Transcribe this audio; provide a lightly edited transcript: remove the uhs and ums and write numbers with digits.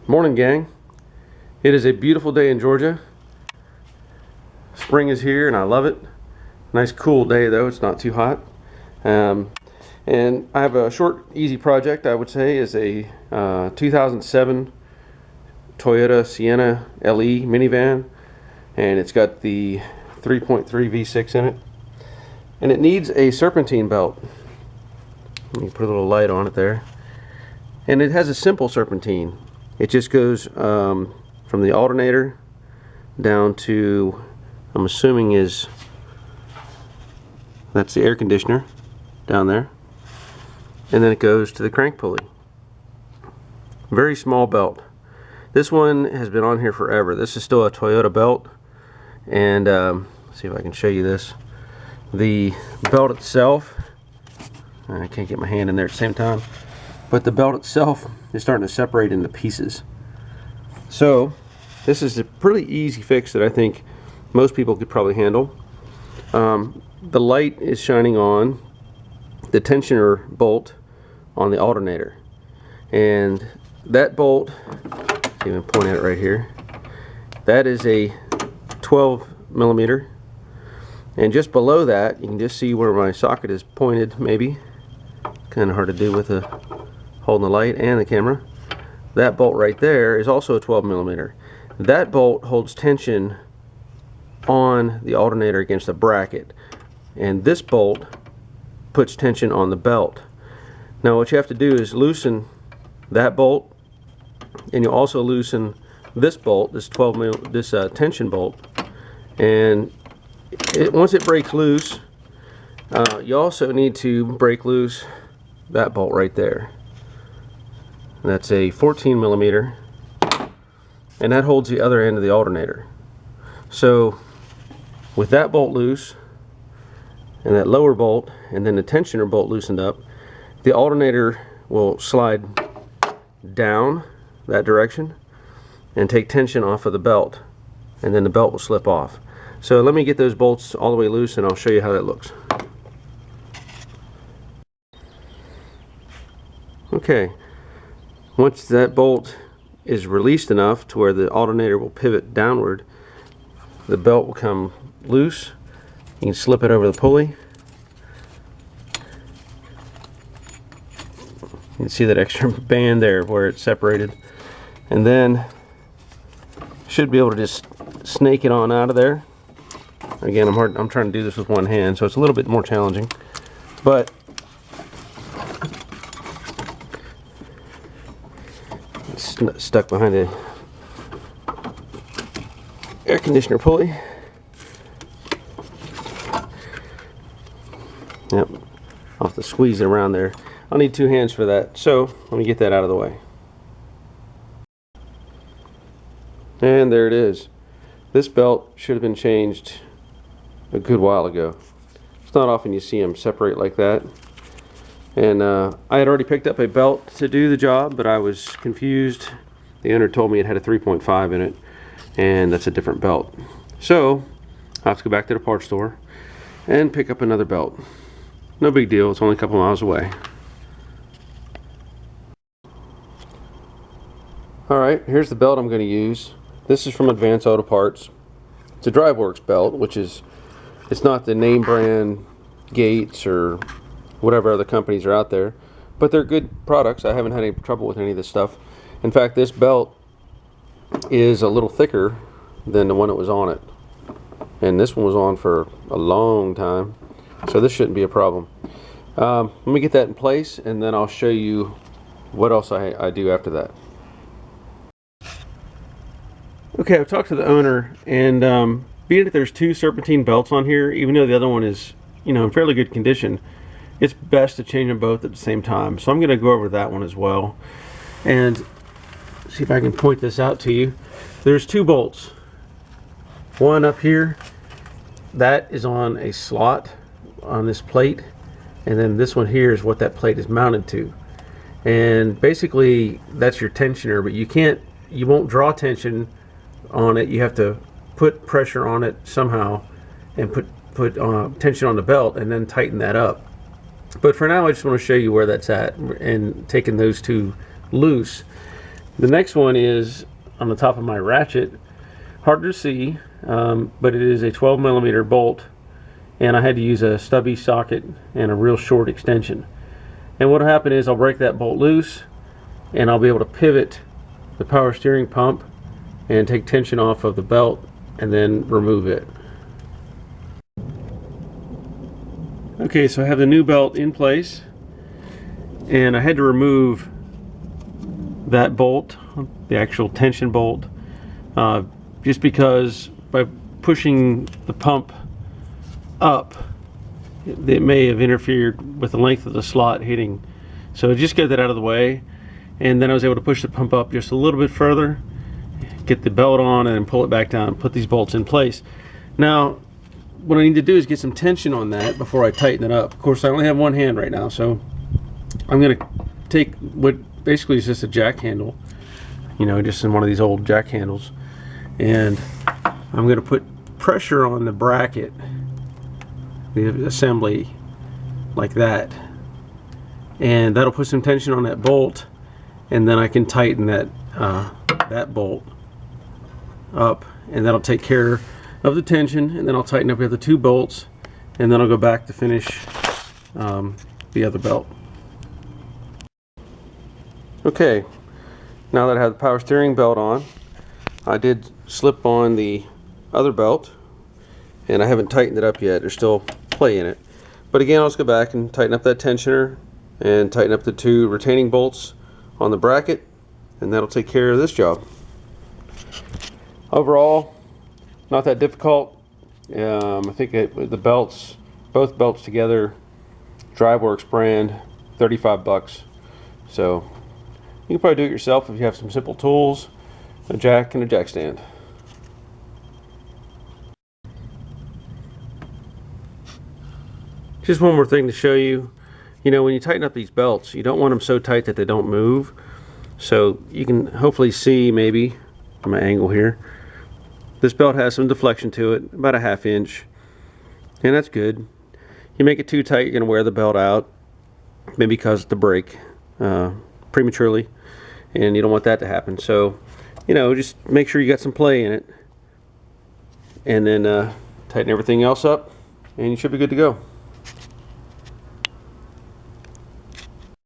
Morning, gang. It is a beautiful day in Georgia. Spring is here and I love it. Nice cool day though, it's not too hot. And I have a short, easy project, I would say, is a 2007 Toyota Sienna LE minivan. And it's got the 3.3 V6 in it. And it needs a serpentine belt. Let me put a little light on it there. And it has a simple serpentine. It just goes from the alternator down to, I'm assuming that's the air conditioner down there. And then it goes to the crank pulley. Very small belt. This one has been on here forever. This is still a Toyota belt. And let's see if I can show you this. The belt itself, I can't get my hand in there at the same time, but the belt itself is starting to separate into pieces. So this is a pretty easy fix that I think most people could probably handle. The light is shining on the tensioner bolt on the alternator, and that bolt, even point at it right here, that is a 12 millimeter, and just below that you can just see where my socket is pointed. Maybe kind of hard to do with holding the light and the camera. That bolt right there is also a 12 millimeter. That bolt holds tension on the alternator against the bracket, and this bolt puts tension on the belt. Now what you have to do is loosen that bolt, and you also loosen this bolt, this tension bolt, and once it breaks loose, you also need to break loose that bolt right there. That's a 14 millimeter, and that holds the other end of the alternator. So with that bolt loose and that lower bolt and then the tensioner bolt loosened up, the alternator will slide down that direction and take tension off of the belt, and then the belt will slip off. So let me get those bolts all the way loose and I'll show you how that looks. Okay, once that bolt is released enough to where the alternator will pivot downward, the belt will come loose. You can slip it over the pulley. You can see that extra band there where it's separated, and then should be able to just snake it on out of there. Again, I'm trying to do this with one hand, so it's a little bit more challenging, but it's stuck behind the air conditioner pulley. Yep, I'll have to squeeze it around there. I'll need two hands for that, so let me get that out of the way. And there it is. This belt should have been changed a good while ago. It's not often you see them separate like that. And I had already picked up a belt to do the job, but I was confused. The owner told me it had a 3.5 in it, and that's a different belt. So I have to go back to the parts store and pick up another belt. No big deal, it's only a couple miles away. Alright, here's the belt I'm going to use. This is from Advanced Auto Parts. It's a DriveWorks belt, which is, it's not the name brand Gates or whatever other companies are out there, but they're good products. I haven't had any trouble with any of this stuff. In fact, this belt is a little thicker than the one that was on it, and this one was on for a long time, so this shouldn't be a problem. Let me get that in place, and then I'll show you what else I do after that. Okay, I've talked to the owner, and being that there's two serpentine belts on here, even though the other one is, in fairly good condition, it's best to change them both at the same time. So I'm going to go over that one as well and see if I can point this out to you. There's two bolts. One up here, that is on a slot on this plate, and then this one here is what that plate is mounted to. And basically that's your tensioner, but you won't draw tension on it. You have to put pressure on it somehow and put tension on the belt and then tighten that up. But for now I just want to show you where that's at and taking those two loose. The next one is on the top of my ratchet. Hard to see, but it is a 12mm bolt, and I had to use a stubby socket and a real short extension. And what will happen is I'll break that bolt loose, and I'll be able to pivot the power steering pump and take tension off of the belt and then remove it. Okay, so I have the new belt in place, and I had to remove that bolt, the actual tension bolt, just because by pushing the pump up, it may have interfered with the length of the slot hitting. So just get that out of the way, and then I was able to push the pump up just a little bit further, get the belt on, and then pull it back down, put these bolts in place. Now what I need to do is get some tension on that before I tighten it up. Of course, I only have one hand right now, so I'm going to take what basically is just a jack handle, you know, just in one of these old jack handles, and I'm going to put pressure on the bracket, the assembly, like that, and that'll put some tension on that bolt, and then I can tighten that that bolt up, and that'll take care of the tension, and then I'll tighten up the other two bolts, and then I'll go back to finish the other belt. Okay, now that I have the power steering belt on, I did slip on the other belt, and I haven't tightened it up yet. There's still play in it. But again, I'll just go back and tighten up that tensioner and tighten up the two retaining bolts on the bracket, and that'll take care of this job. Overall, not that difficult. I think the belts, both belts together, DriveWorks brand, 35 bucks. So you can probably do it yourself if you have some simple tools, a jack and a jack stand. Just one more thing to show you. You know, when you tighten up these belts, you don't want them so tight that they don't move. So you can hopefully see, maybe from my angle here, this belt has some deflection to it, about a 1/2 inch, and that's good. You make it too tight, you're going to wear the belt out, maybe cause it to break prematurely, and you don't want that to happen. So, you know, just make sure you got some play in it, and then tighten everything else up, and you should be good to go.